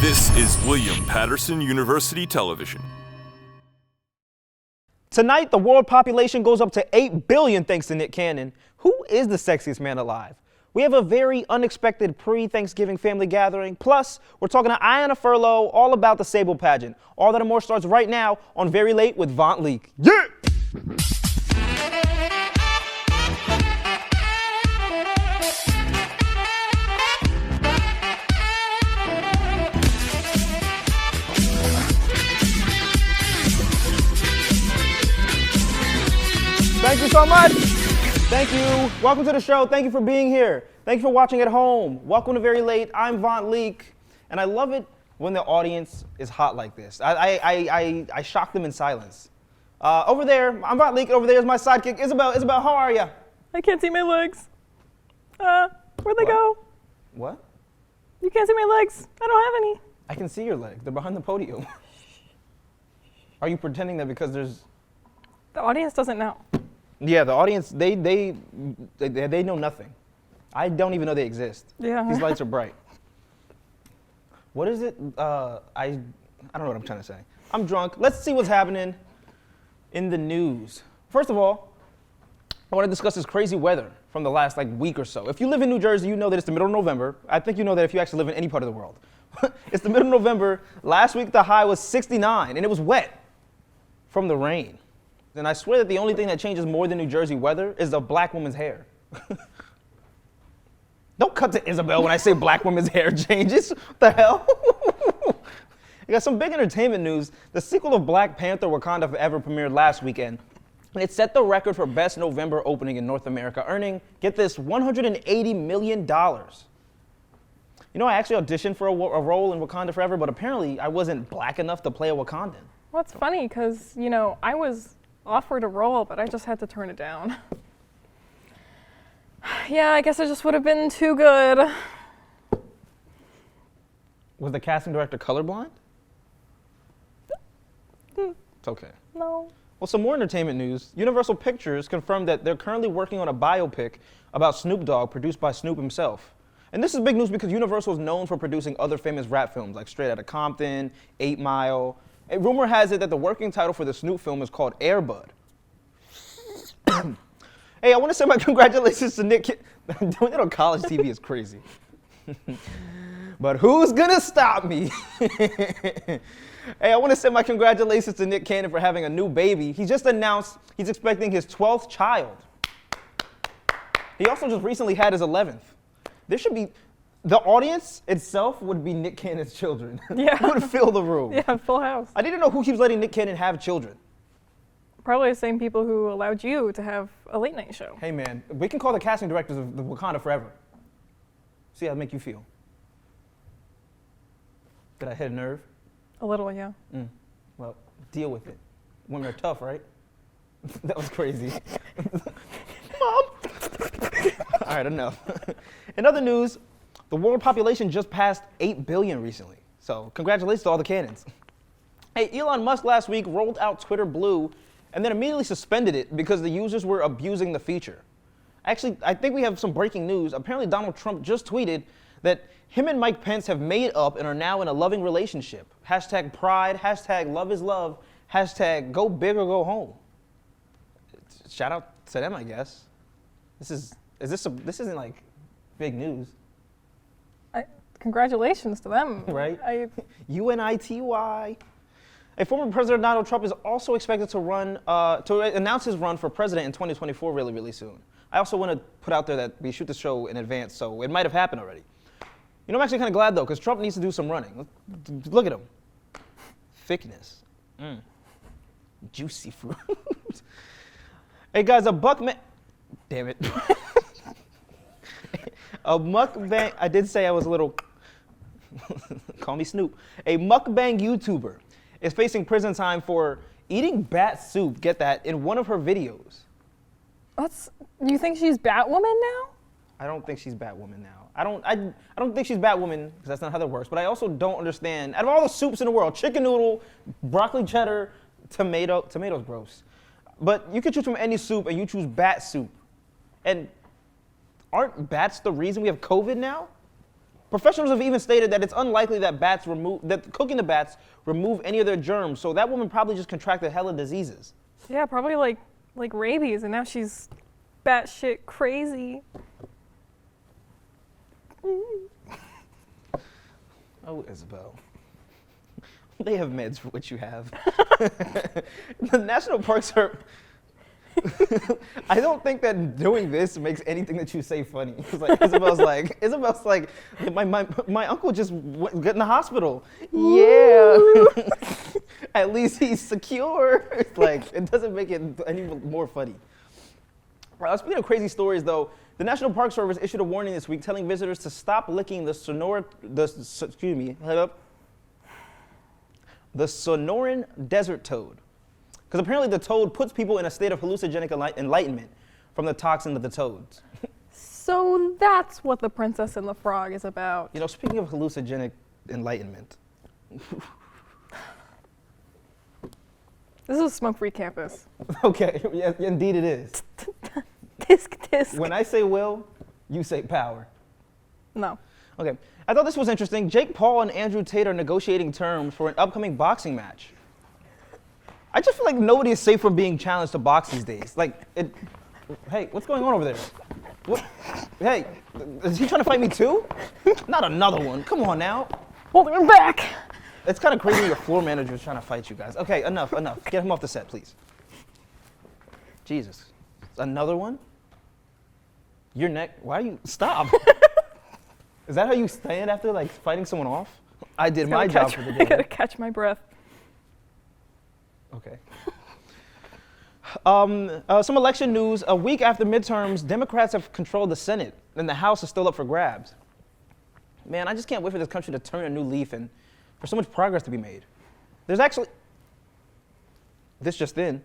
This is William Patterson University Television. Tonight, the world population goes up to 8 billion thanks to Nick Cannon. Who is the sexiest man alive? We have a very unexpected pre-Thanksgiving family gathering. Plus, we're talking to Ayanna Furlow all about the SABLE Pageant. All that and more starts right now on Very Late with Vont Leak. Yeah! Thank you so much. Thank you. Welcome to the show. Thank you for being here. Thank you for watching at home. Welcome to Very Late. I'm Vont Leak, and I love it when the audience is hot like this. I shock them in silence. Over there, I'm Vont Leak. Over there is my sidekick, Isabel. Isabel, how are you? I can't see my legs. Where'd they go? What? You can't see my legs. I don't have any. I can see your legs. They're behind the podium. Are you pretending that because there's... The audience doesn't know. Yeah, the audience, they know nothing. I don't even know they exist. Yeah. These lights are bright. What is it? I don't know what I'm trying to say. I'm drunk. Let's see what's happening in the news. First of all, I want to discuss this crazy weather from the last week or so. If you live in New Jersey, you know that it's the middle of November. I think you know that if you actually live in any part of the world. It's the middle of November. Last week the high was 69, and it was wet from the rain. And I swear that the only thing that changes more than New Jersey weather is a black woman's hair. Don't cut to Isabel when I say black woman's hair changes. What the hell? I got some big entertainment news. The sequel of Black Panther: Wakanda Forever premiered last weekend. And it set the record for best November opening in North America, earning, get this, $180 million. You know, I actually auditioned for a role in Wakanda Forever, but apparently I wasn't black enough to play a Wakandan. Well, it's funny because, you know, I was offered a role, but I just had to turn it down. Yeah, I guess I just would have been too good. Was the casting director colorblind? It's okay. No. Well, some more entertainment news. Universal Pictures confirmed that they're currently working on a biopic about Snoop Dogg produced by Snoop himself. And this is big news because Universal is known for producing other famous rap films like Straight Outta Compton, 8 Mile. A rumor has it that the working title for the Snoop film is called Air Bud. Hey, I want to say my congratulations to Nick. Doing it on college TV is crazy. But who's gonna stop me? Hey, I want to say my congratulations to Nick Cannon for having a new baby. He just announced he's expecting his 12th child. He also just recently had his 11th. There should be... The audience itself would be Nick Cannon's children. Yeah. It would fill the room. Yeah, full house. I didn't know who keeps letting Nick Cannon have children. Probably the same people who allowed you to have a late night show. Hey man, we can call the casting directors of the Wakanda Forever. See how it make you feel. Did I hit a nerve? A little, yeah. Well, deal with it. Women are tough, right? That was crazy. Mom! All right, enough. In other news, the world population just passed 8 billion recently. So congratulations to all the cannons. Hey, Elon Musk last week rolled out Twitter Blue and then immediately suspended it because the users were abusing the feature. Actually, I think we have some breaking news. Apparently Donald Trump just tweeted that him and Mike Pence have made up and are now in a loving relationship. Hashtag pride, hashtag love is love, hashtag go big or go home. Shout out to them, I guess. This isn't like big news. Congratulations to them. Right? UNITY. A former President Donald Trump is also expected to announce his run for president in 2024 really, really soon. I also want to put out there that we shoot the show in advance, so it might have happened already. You know, I'm actually kind of glad though, because Trump needs to do some running. Look at him. Thickness. Juicy fruit. Hey guys, damn it. A mukbang, I did say I was a little, call me Snoop. A mukbang YouTuber is facing prison time for eating bat soup, get that, in one of her videos. You think she's Batwoman now? I don't think she's Batwoman now. I don't think she's Batwoman, because that's not how that works, but I also don't understand, out of all the soups in the world, chicken noodle, broccoli cheddar, tomatoes gross. But you could choose from any soup and you choose bat soup. And aren't bats the reason we have COVID now? Professionals have even stated that it's unlikely that cooking the bats remove any of their germs, so that woman probably just contracted hella diseases. Yeah, probably like rabies, and now she's batshit crazy. Oh, Isabel. They have meds for what you have. The National Park Service. I don't think that doing this makes anything that you say funny. It's like Isabel's like, my uncle just got in the hospital. Yeah. At least he's secure. It's like, it doesn't make it any more funny. Speaking of crazy stories, though, the National Park Service issued a warning this week telling visitors to stop licking the Sonoran desert toad. Because apparently the toad puts people in a state of hallucinogenic enlightenment from the toxin of the toads. So that's what The Princess and the Frog is about. You know, speaking of hallucinogenic enlightenment. This is a smoke-free campus. Okay, yes, indeed it is. Tisk. When I say will, you say power. No. Okay, I thought this was interesting. Jake Paul and Andrew Tate are negotiating terms for an upcoming boxing match. I just feel like nobody is safe from being challenged to box these days. Hey, what's going on over there? What? Hey, is he trying to fight me too? Not another one. Come on now. Holding him back. It's kind of crazy when your floor manager is trying to fight you guys. Okay, enough. Get him off the set, please. Jesus. Another one? Your neck. Why are you? Stop. Is that how you stand after like fighting someone off? I did my job for the day. I gotta catch my breath. Okay. Some election news. A week after midterms, Democrats have controlled the Senate, and the House is still up for grabs. Man, I just can't wait for this country to turn a new leaf and for so much progress to be made. There's actually... This just in.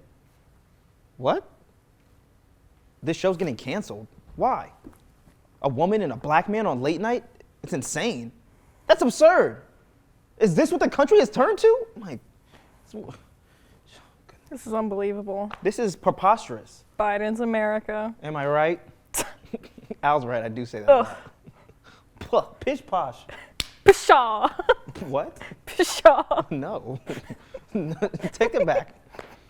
What? This show's getting canceled. Why? A woman and a black man on late night? It's insane. That's absurd. Is this what the country has turned to? This is unbelievable. This is preposterous. Biden's America. Am I right? Al's right, I do say that. Ugh. Pish posh. Pshaw. What? Pshaw. No. Take it back.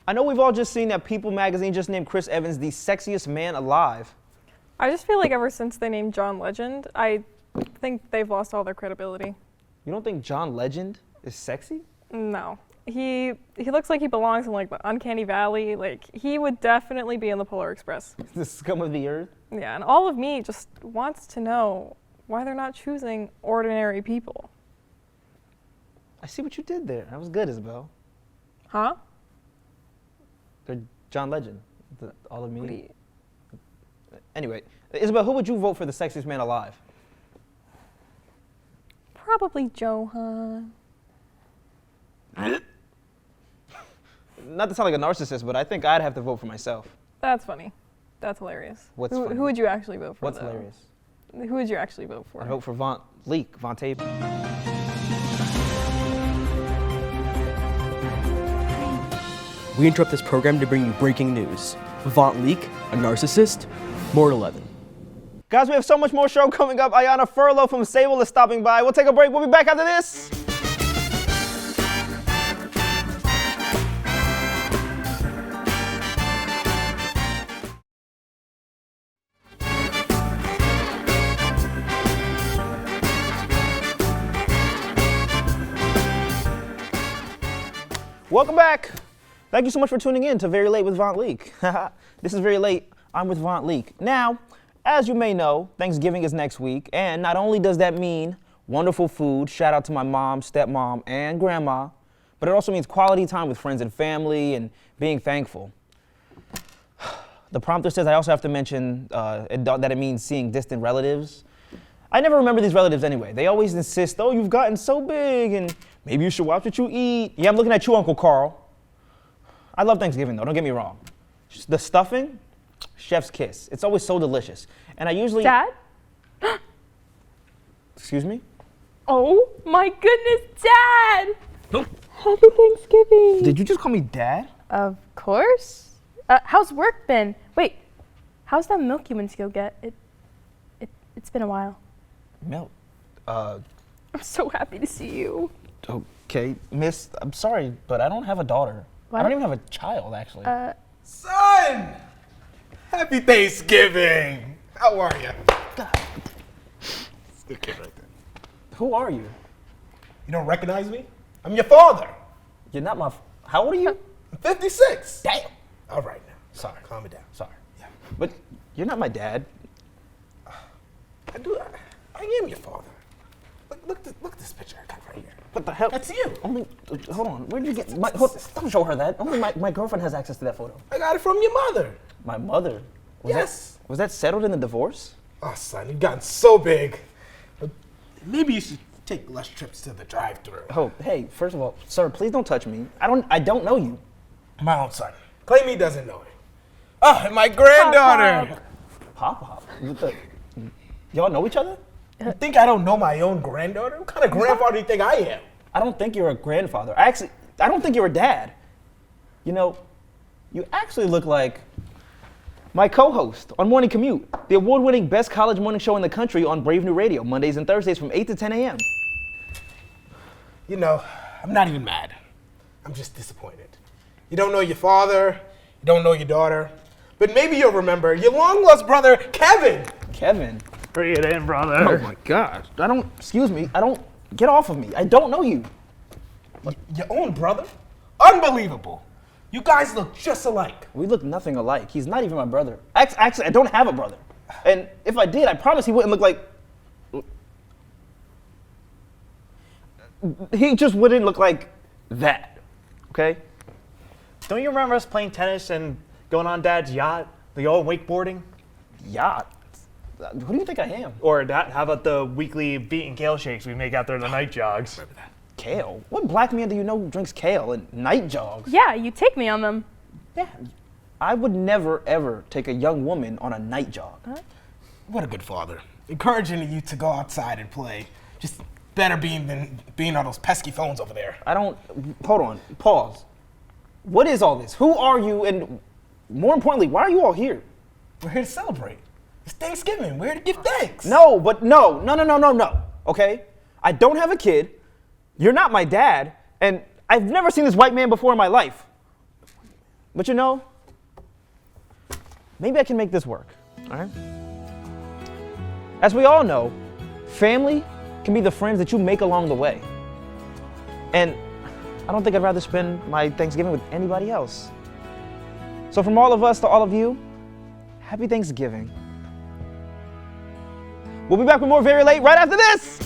I know we've all just seen that People magazine just named Chris Evans the sexiest man alive. I just feel like ever since they named John Legend, I think they've lost all their credibility. You don't think John Legend is sexy? No. He looks like he belongs in like the Uncanny Valley. Like he would definitely be in the Polar Express. The scum of the earth? Yeah, and all of me just wants to know why they're not choosing ordinary people. I see what you did there. That was good, Isabel. Huh? They're John Legend. All of me. What do you... Anyway, Isabel, who would you vote for the sexiest man alive? Probably Johan. Not to sound like a narcissist, but I think I'd have to vote for myself. That's funny. That's hilarious. What's funny? Who would you actually vote for? What's though? hilarious? Who would you actually vote for? I'd vote for Vont Leak, Vont. We interrupt this program to bring you breaking news. Vont Leak, a narcissist, more at 11. Guys, we have so much more show coming up. Ayanna Furlow from SABLE is stopping by. We'll take a break. We'll be back after this. Welcome back. Thank you so much for tuning in to Very Late with Vont Leak. This is Very Late. I'm with Vont Leak. Now, as you may know, Thanksgiving is next week, and not only does that mean wonderful food, shout out to my mom, stepmom, and grandma, but it also means quality time with friends and family and being thankful. The prompter says I also have to mention that it means seeing distant relatives. I never remember these relatives anyway. They always insist, oh, you've gotten so big, and maybe you should watch what you eat. Yeah, I'm looking at you, Uncle Carl. I love Thanksgiving, though, don't get me wrong. The stuffing, chef's kiss. It's always so delicious. And I usually... Dad? Excuse me? Oh my goodness, Dad! Happy Thanksgiving! Did you just call me Dad? Of course. How's work been? Wait, how's that milk you went to go get? It's been a while. Milk? Uh, I'm so happy to see you. okay, miss, I'm sorry, but I don't have a daughter. What? I don't even have a child, actually. Son! Happy Thanksgiving! How are you? It's a good kid right there. Who are you? You don't recognize me? I'm your father. You're not my, how old are you? I'm 56. Damn. All right now. Sorry, calm it down. Sorry. Yeah. But you're not my dad. I am your father. Look at this picture I got right here. What the hell? That's you. Only, hold on, where did you get, don't show her that. Only my girlfriend has access to that photo. I got it from your mother. My mother? Yes. Was that settled in the divorce? Oh, son, you've gotten so big. Maybe you should take less trips to the drive-thru. Oh, hey, first of all, sir, please don't touch me. I don't know you. My own son. Claim he doesn't know it. Oh, and my granddaughter. Pop. Y'all know each other? You think I don't know my own granddaughter? What kind of grandfather do you think I am? I don't think you're a grandfather. I don't think you're a dad. You know, you actually look like my co-host on Morning Commute, the award-winning best college morning show in the country on Brave New Radio, Mondays and Thursdays from 8 to 10 a.m. You know, I'm not even mad. I'm just disappointed. You don't know your father, you don't know your daughter, but maybe you'll remember your long-lost brother, Kevin. Kevin? Bring it in, brother. Oh my gosh. Get off of me. I don't know you. Your own brother? Unbelievable. You guys look just alike. We look nothing alike. He's not even my brother. Actually, I don't have a brother. And if I did, I promise he wouldn't look like... He just wouldn't look like that, okay? Don't you remember us playing tennis and going on Dad's yacht? The old wakeboarding? Yacht? Who do you think I am? Or how about the weekly beet and kale shakes we make out there in the night jogs? Remember that. Kale? What black man do you know drinks kale and night jogs? Yeah, you take me on them. Yeah. I would never, ever take a young woman on a night jog. What a good father. Encouraging you to go outside and play. Just better than being on those pesky phones over there. Hold on, pause. What is all this? Who are you, and more importantly, why are you all here? We're here to celebrate. It's Thanksgiving. We're here to give thanks. No, okay? I don't have a kid. You're not my dad, and I've never seen this white man before in my life. But you know, maybe I can make this work, all right? As we all know, family can be the friends that you make along the way. And I don't think I'd rather spend my Thanksgiving with anybody else. So from all of us to all of you, happy Thanksgiving. We'll be back with more Very Late right after this.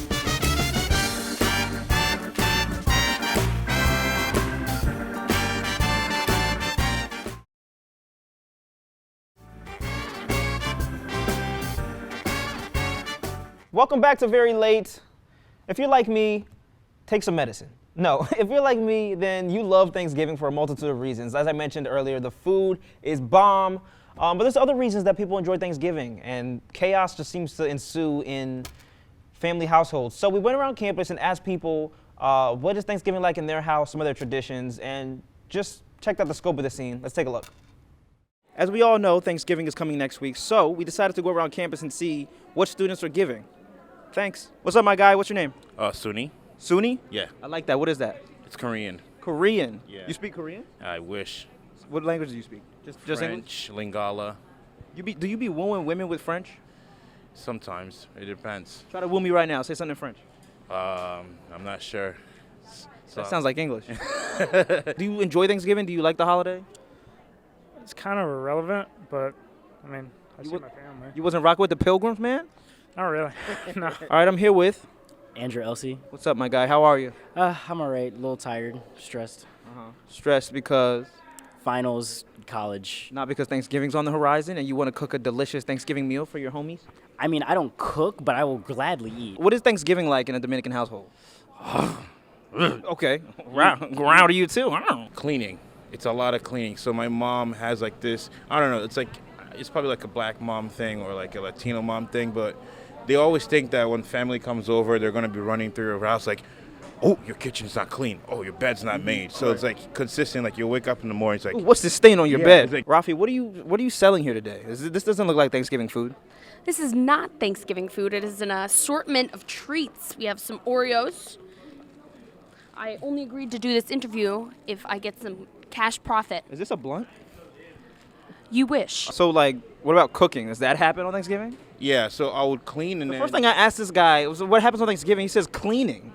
Welcome back to Very Late. If you're like me, take some medicine. No, if you're like me, then you love Thanksgiving for a multitude of reasons. As I mentioned earlier, the food is bomb, but there's other reasons that people enjoy Thanksgiving, and chaos just seems to ensue in family households. So we went around campus and asked people what is Thanksgiving like in their house, some of their traditions, and just checked out the scope of the scene. Let's take a look. As we all know, Thanksgiving is coming next week, so we decided to go around campus and see what students are giving. Thanks. What's up, my guy? What's your name? Suni. Suni? Yeah. I like that. What is that? It's Korean. Korean? Yeah. You speak Korean? I wish. What language do you speak? Just English? French, Lingala. Do you be wooing women with French? Sometimes. It depends. Try to woo me right now. Say something in French. I'm not sure. That sounds like English. Do you enjoy Thanksgiving? Do you like the holiday? It's kind of irrelevant, but I mean, I see my family. You wasn't rocking with the Pilgrims, man? Not really. No. All right, I'm here with Andrew Elsie. What's up, my guy? How are you? I'm all right. A little tired, stressed. Stressed because? Finals, college. Not because Thanksgiving's on the horizon and you want to cook a delicious Thanksgiving meal for your homies? I mean, I don't cook, but I will gladly eat. What is Thanksgiving like in a Dominican household? Okay. Ground to you too. Cleaning. It's a lot of cleaning. So my mom has like this, I don't know, it's probably like a black mom thing or like a Latino mom thing, but they always think that when family comes over, they're going to be running through your house like, oh, your kitchen's not clean. Oh, your bed's not made. So it's like consistent. Like you wake up in the morning, it's like, Ooh, what's this stain on your Yeah, bed? it's like- Rafi, what are you selling here today? This doesn't look like Thanksgiving food. This is not Thanksgiving food. It is an assortment of treats. We have some Oreos. I only agreed to do this interview if I get some cash profit. Is this a blunt? You wish. So, like, what about cooking? Does that happen on Thanksgiving? yeah. So I would clean and The then. first thing I asked this guy was, what happens on Thanksgiving? He says cleaning.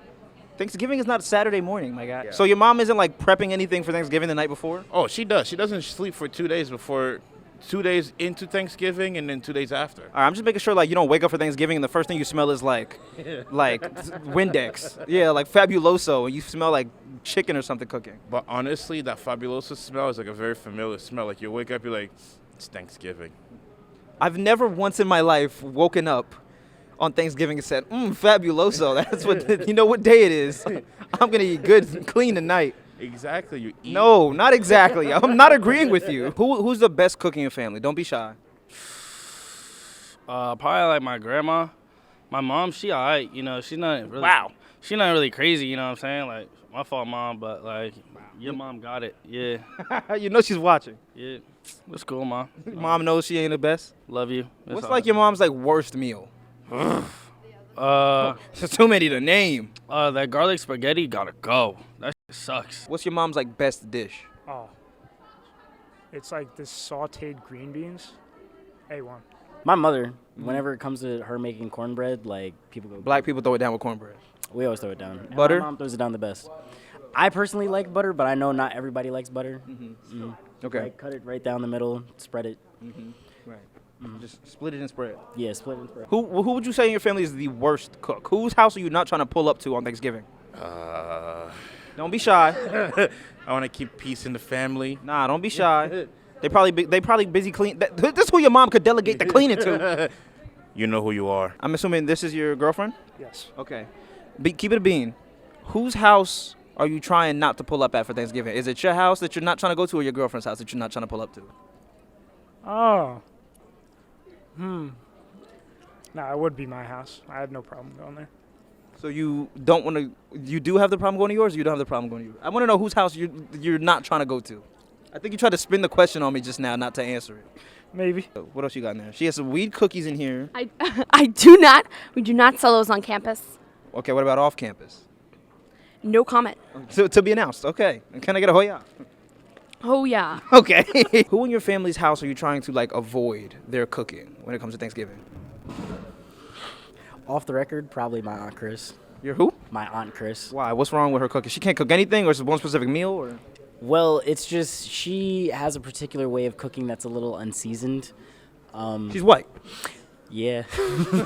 Thanksgiving is not Saturday morning, my guy. Yeah. So your mom isn't, like, prepping anything for Thanksgiving the night before? Oh, she does. She doesn't sleep for 2 days before, 2 days into Thanksgiving, and then 2 days after. All right, I'm just making sure, like, you don't wake up for Thanksgiving and the first thing you smell is, like Windex. Yeah, like Fabuloso, and you smell like chicken or something cooking. But honestly, that Fabuloso smell is like a very familiar smell. Like you wake up, you're like, it's Thanksgiving. I've never once in my life woken up on Thanksgiving and said, Fabuloso. That's what, you know what day it is. I'm going to eat good and clean tonight. Exactly. You eat. No, not exactly. I'm not agreeing with you. Who's the best cook in your family? Don't be shy. Probably like my grandma. My mom, she alright, you know, she's not really. Wow. She's not really crazy, you know what I'm saying? Like, my fault, mom, but like, your mom got it. Yeah. You know she's watching. Yeah. That's cool, mom. Mom knows she ain't the best. Love you. That's What's all. like your mom's like worst meal? There's too many to name. That garlic spaghetti gotta go. That shit sucks. What's your mom's like best dish? Oh. It's like this sauteed green beans. A1. My mother, whenever it comes to her making cornbread, like people go. Black people throw it down with cornbread. We always throw it down. And Butter? My mom throws it down the best. I personally like butter, but I know not everybody likes butter. Okay. Like, cut it right down the middle, spread it. Right. Just split it and spread. Yeah, split it and spread. Who would you say in your family is the worst cook? Whose house are you not trying to pull up to on Thanksgiving? Don't be shy. I want to keep peace in the family. Nah, don't be shy. They probably busy clean. This is who your mom could delegate the cleaning to. You know who you are. I'm assuming this is your girlfriend? Yes. Okay. Keep it a bean. Whose house are you trying not to pull up at for Thanksgiving? Is it your house that you're not trying to go to, or your girlfriend's house that you're not trying to pull up to? Oh. Nah, it would be my house. I have no problem going there. So you don't want to? You do have the problem going to yours, or you don't have the problem going to yours? I want to know whose house you're not trying to go to. I think you tried to spin the question on me just now, not to answer it. Maybe. What else you got in there? She has some weed cookies in here. I do not. We do not sell those on campus. Okay, what about off campus? No comment. To be announced. Okay. Can I get a hoya? Oh, yeah. Okay. Who in your family's house are you trying to like avoid their cooking when it comes to Thanksgiving? Off the record, probably my Aunt Chris. Your who? My Aunt Chris. Why? What's wrong with her cooking? She can't cook anything, or is it one specific meal? Or Well, it's just she has a particular way of cooking that's a little unseasoned. she's white. Yeah.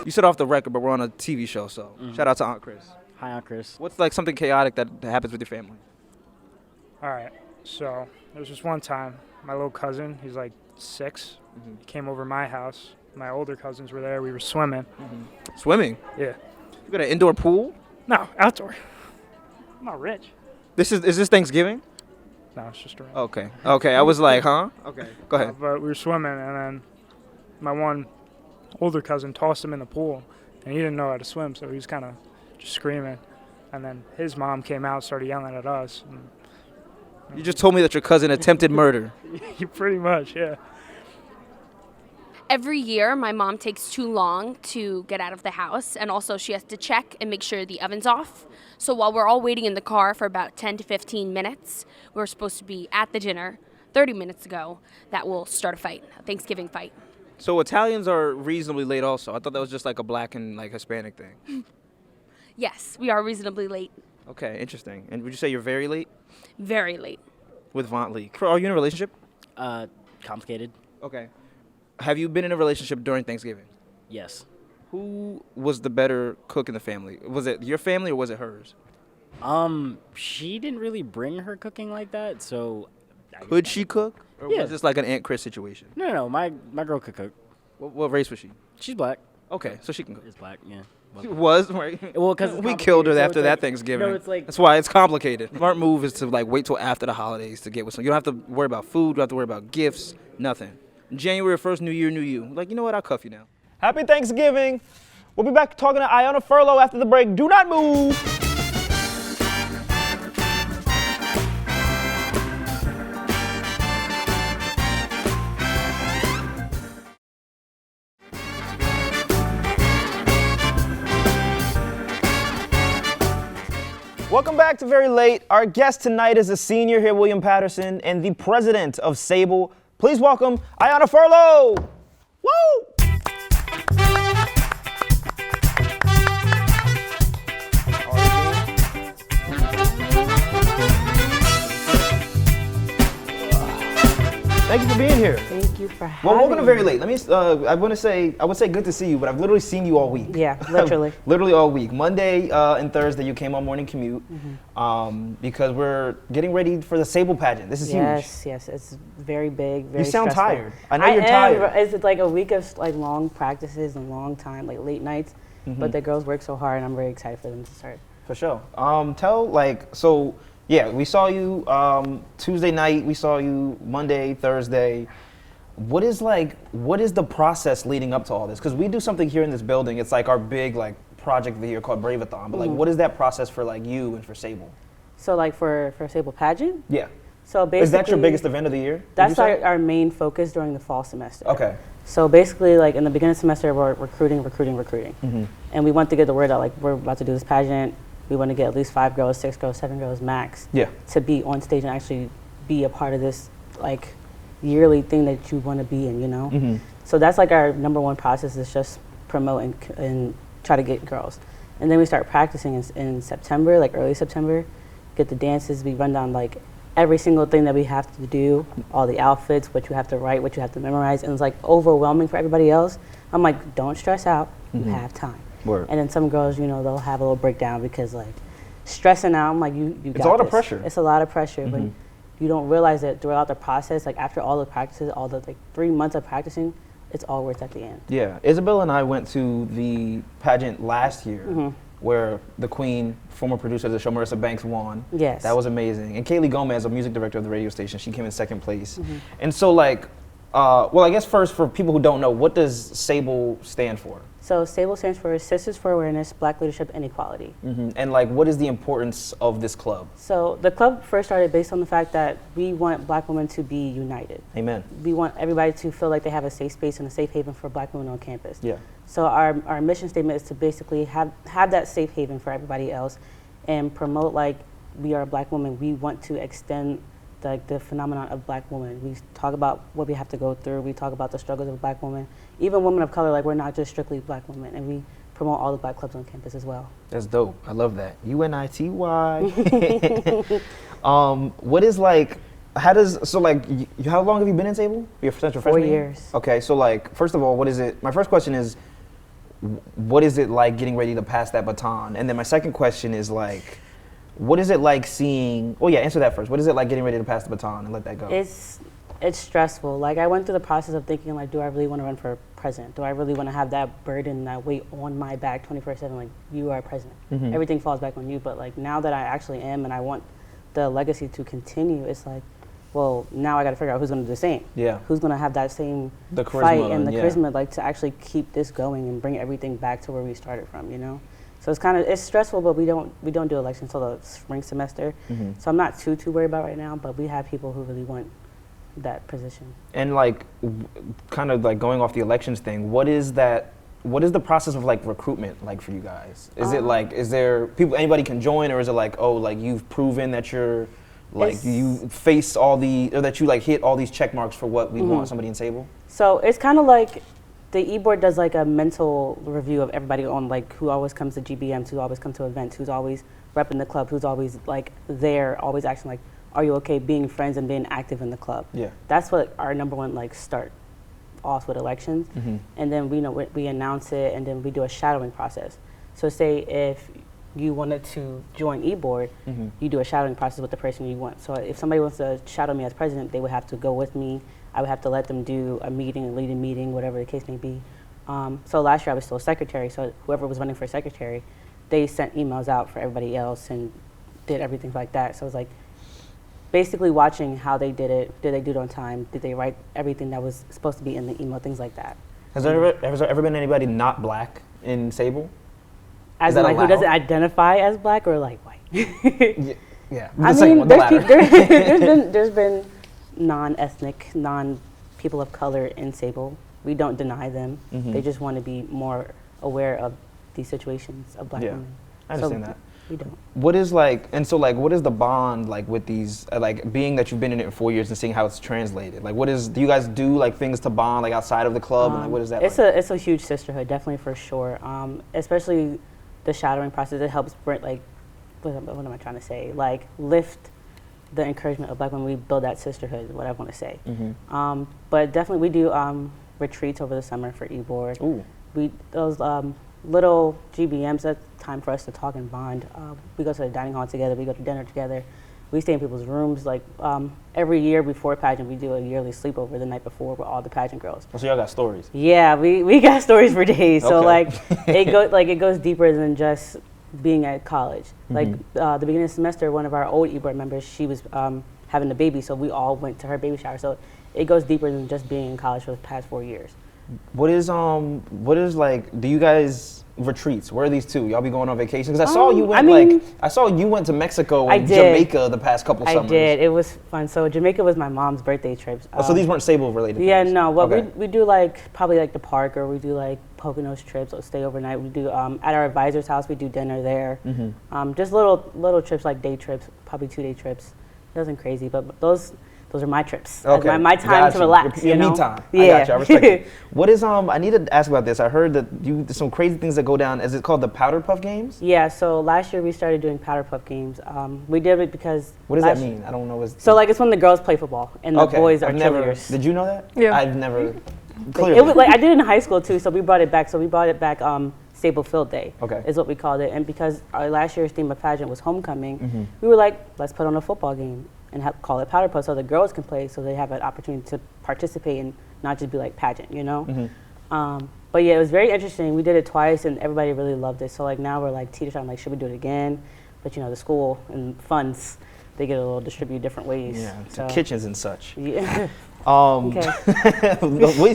You said off the record, but we're on a TV show, so shout out to Aunt Chris. Hi, Aunt Chris. What's like something chaotic that happens with your family? All right. So there was this one time, my little cousin, he's like 6, he came over my house. My older cousins were there. We were swimming. Swimming? Yeah. You got an indoor pool? No, outdoor. I'm not rich. Is this Thanksgiving? No, it's just around. Okay. Okay. I was like, huh? Okay. Go ahead. But we were swimming, and then my one older cousin tossed him in the pool, and he didn't know how to swim, so he was kind of just screaming. And then his mom came out, started yelling at us. And You just told me that your cousin attempted murder. Pretty much, yeah. Every year, my mom takes too long to get out of the house, and also she has to check and make sure the oven's off. So while we're all waiting in the car for about 10 to 15 minutes, we're supposed to be at the dinner 30 minutes ago. That will start a fight, a Thanksgiving fight. So Italians are reasonably late also. I thought that was just like a black and like Hispanic thing. Yes, we are reasonably late. Okay, interesting. And would you say you're very late? Very late. With Vont Leak. Are you in a relationship? Complicated. Okay. Have you been in a relationship during Thanksgiving? Yes. Who was the better cook in the family? Was it your family or was it hers? She didn't really bring her cooking like that, so. Could she cook? Or Yeah. was this like an Aunt Chris situation? No. My girl could cook. What race was she? She's black. Okay, so she can cook. Is black, yeah. She was, right? Well, because we killed her so after it's that like- Thanksgiving. No, it's like. That's why it's complicated. Smart move is to like wait till after the holidays to get with some. You don't have to worry about food. You don't have to worry about gifts. Nothing. January 1st, New Year, New You. Like, you know what? I'll cuff you now. Happy Thanksgiving. We'll be back talking to Ayanna Furlow after the break. Do not move. Welcome back to Very Late. Our guest tonight is a senior here, William Patterson, and the president of SABLE. Please welcome Ayanna Furlow. Woo! Thank you for being here. Thank you for having Well, welcome to Very me. Late. Let me. I would say good to see you, but I've literally seen you all week. Yeah, literally. Literally all week. Monday and Thursday, you came on Morning Commute because we're getting ready for the SABLE Pageant. This is huge. Yes, it's very big, very You sound stressful. tired. I know you're tired. It's like a week of like long practices and long time, like late nights. But the girls work so hard, and I'm very excited for them to start. For sure. Yeah, we saw you Tuesday night. We saw you Monday, Thursday. What is the process leading up to all this? Because we do something here in this building. It's like our big project of the year called Brave-a-thon. But what is that process for you and for SABLE? So like for SABLE Pageant? Yeah. So basically, is that your biggest event of the year? That's our main focus during the fall semester. Okay. So basically, in the beginning of the semester, we're recruiting. And we want to get the word out, we're about to do this pageant. We want to get at least 5 girls, 6 girls, 7 girls max to be on stage and actually be a part of this yearly thing that you want to be in, So that's our number one process is just promote and try to get girls. And then we start practicing in September, early September, get the dances. We run down every single thing that we have to do, all the outfits, what you have to write, what you have to memorize. And it's overwhelming for everybody else. I'm don't stress out, you have time. Word. And then some girls, they'll have a little breakdown because stressing out, I'm you got It's a lot of this. pressure. It's a lot of pressure, but you don't realize that throughout the process, after all the practices, all the 3 months of practicing, it's all worth at the end. Yeah, Isabel and I went to the pageant last year where the queen, former producer of the show, Marissa Banks, won. Yes. That was amazing. And Kaylee Gomez, a music director of the radio station, she came in second place. And so I guess first for people who don't know, what does SABLE stand for? So SABLE stands for Sisters for Awareness, Black Leadership, and Equality. And what is the importance of this club? So the club first started based on the fact that we want Black women to be united. Amen. We want everybody to feel like they have a safe space and a safe haven for Black women on campus. Yeah. So our mission statement is to basically have that safe haven for everybody else and promote we are a Black woman. We want to extend the phenomenon of Black women. We talk about what we have to go through. We talk about the struggles of a Black woman. Even women of color, we're not just strictly Black women. And we promote all the Black clubs on campus as well. That's dope. I love that. UNITY. What is how long have you been in SABLE? You're since your 4 freshman? years. Okay, so first of all, what is it? My first question is, what is it like getting ready to pass that baton? And then my second question is what is it like seeing? Oh yeah, answer that first. What is it like getting ready to pass the baton and let that go? It's stressful. I went through the process of thinking do I really want to run for president? Do I really want to have that burden, that weight on my back 24/7? You are president. Everything falls back on you. But now that I actually am and I want the legacy to continue, it's well, now I got to figure out who's going to do the same. Yeah. Who's going to have that same charisma fight and the charisma to actually keep this going and bring everything back to where we started from, So it's stressful, but we don't do elections until the spring semester. So I'm not too worried about right now, but we have people who really want that position. And going off the elections thing, what is the process of recruitment for you guys? Is it is there people anybody can join, or is it you've proven that you're you face all or that you hit all these check marks for what we want somebody in SABLE? So it's kind of the e-board does a mental review of everybody on who always comes to GBMs, who always come to events, who's always repping the club, who's always there, always acting are you okay, being friends and being active in the club. Yeah. That's what our number one start off with elections. And then we announce it, and then we do a shadowing process. So say if you wanted to join e-board, you do a shadowing process with the person you want. So if somebody wants to shadow me as president, they would have to go with me. I would have to let them do a meeting, lead a meeting, whatever the case may be. So last year I was still secretary, so whoever was running for secretary, they sent emails out for everybody else and did everything like that. So it was basically watching how they did it. Did they do it on time? Did they write everything that was supposed to be in the email, things like that. Has there ever been anybody not Black in SABLE? As who doesn't identify as Black or white? Yeah. I mean, there's been non-ethnic, non-people of color in SABLE. We don't deny them. They just want to be more aware of these situations of Black women. I understand that. We don't. What is like, and so like, what is the bond like with these, like being that you've been in it for 4 years and seeing how it's translated? Like, do you guys do like things to bond like outside of the club? And like, what is that it's like? It's a huge sisterhood, definitely for sure. Especially the shadowing process, it helps bring like, what am I trying to say? Like lift the encouragement of like when we build that sisterhood, what I want to say. But definitely we do retreats over the summer for e-board. Those little GBMs, that's time for us to talk and bond. We go to the dining hall together, we go to dinner together. We stay in people's rooms. Like every year before pageant, we do a yearly sleepover the night before with all the pageant girls. So y'all got stories? Yeah, we got stories for days. So Okay. like it goes deeper than just being at college. Like the beginning of the semester, one of our old e-board members, she was having a baby, so we all went to her baby shower. So it goes deeper than just being in college for the past 4 years. What is like, do you guys retreats? Where are these two? Y'all be going on vacation? Because I saw you went I saw you went to Mexico and Jamaica the past couple summers. I did. It was fun. So Jamaica was my mom's birthday trips. So these weren't SABLE related? Yeah, things? no. Well, Okay. we do like probably like the park, or we do like Poconos trips, or stay overnight. We do at our advisor's house. We do dinner there. Just little trips, like day trips, probably 2-day trips. Nothing crazy, but those are my trips. Okay. My time to relax. Your you know? me time. Yeah. I got you. I respect it. What is I need to ask about this. I heard that there's some crazy things that go down. Is it called the Powder Puff Games? Yeah. So last year we started doing Powder Puff Games. We did it because. What does that mean? I don't know. So like it's when the girls play football and the boys are cheerleaders. Did you know that? Yeah. I've never. Clearly. It was like I did it in high school too. So we brought it back. Sable Field Day is what we called it. And because our last year's theme of pageant was homecoming, we were like, let's put on a football game and call it Powder Puff so the girls can play, so they have an opportunity to participate and not just be like pageant, you know? But yeah, it was very interesting. We did it twice and everybody really loved it. So like now we're like teeter-totting, like should we do it again? But you know, the school and funds, they get a little distributed different ways. Yeah, so. to kitchens and such. Yeah.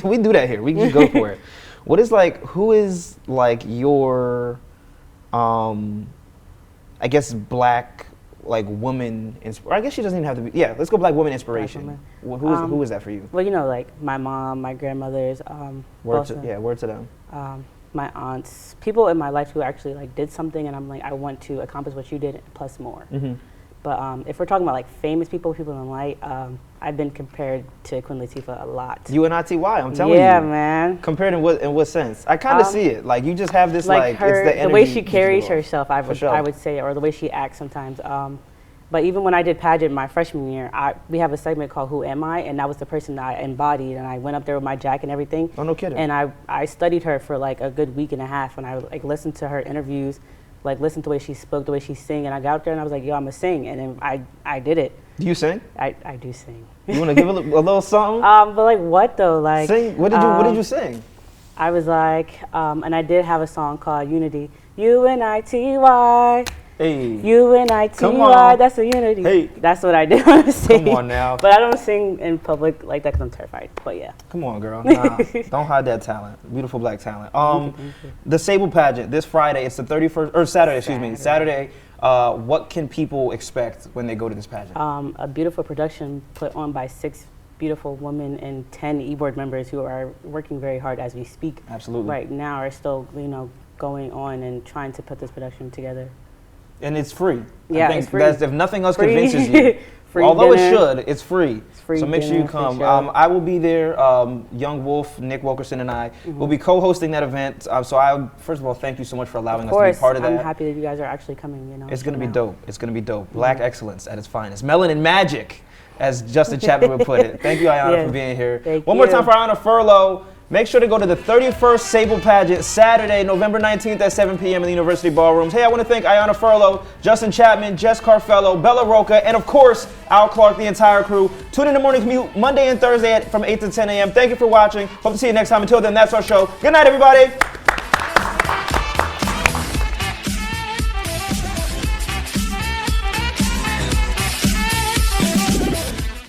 we do that here. We just go for it. What is like, who is like your, I guess black, like woman, or I guess she doesn't even have to be, let's go black woman inspiration. Who is that for you? Well, you know, like my mom, my grandmothers. Word to them. My aunts, people in my life who actually like did something and I'm like, I want to accomplish what you did plus more. But if we're talking about like famous people in the light, I've been compared to Queen Latifah a lot. You and ITY, I'm telling you. Yeah, man. Compared in what sense? I kind of see it. Like you just have this like her, it's the energy. The way she carries herself, I would say, or the way she acts sometimes. But even when I did pageant my freshman year, we have a segment called Who Am I? And that was the person that I embodied. And I went up there with my jacket and everything. Oh, no kidding. And I studied her for like a good week and a half. And I like listened to her interviews, like listened to the way she spoke, the way she sang. And I got out there and I was like, yo, I'm going to sing. And then I did it. Do you sing? I do sing. You want to give a little something? But like what though? Like sing. What did you sing? I was like, and I did have a song called Unity. UNITY. Hey. UNITY. That's a unity. Hey. That's what I did want to sing. Come on now. But I don't sing in public like that because I'm terrified. But yeah. Come on, girl. Nah, don't hide that talent. Beautiful black talent. Thank you. The SABLE Pageant this Friday. It's the 31st or Saturday. Excuse me. Saturday. What can people expect when they go to this pageant? A beautiful production put on by 6 beautiful women and 10 e-board members who are working very hard as we speak. Absolutely. Right now are still going on and trying to put this production together. And it's free. Yeah, I think it's free. That's, if nothing else Free. convinces you. Free Although dinner. it should, it's free. It's free so make sure you dinner, come. free show. I will be there. Young Wolf, Nick Wilkerson, and I will be co-hosting that event. So I, first of all, thank you so much for allowing us to be part of that. I'm happy that you guys are actually coming. It's going to be dope. It's going to be dope. Black excellence at its finest. Melanin magic, as Justin Chapman would put it. Thank you, Ayanna, for being here. One more time for Ayanna Furlow. Make sure to go to the 31st SABLE Pageant, Saturday, November 19th at 7 p.m. in the University Ballrooms. Hey, I want to thank Ayanna Furlow, Justin Chapman, Jess Carfello, Bella Roca, and of course, Al Clark, the entire crew. Tune in to Morning Commute Monday and Thursday from 8 to 10 a.m. Thank you for watching. Hope to see you next time. Until then, that's our show. Good night, everybody.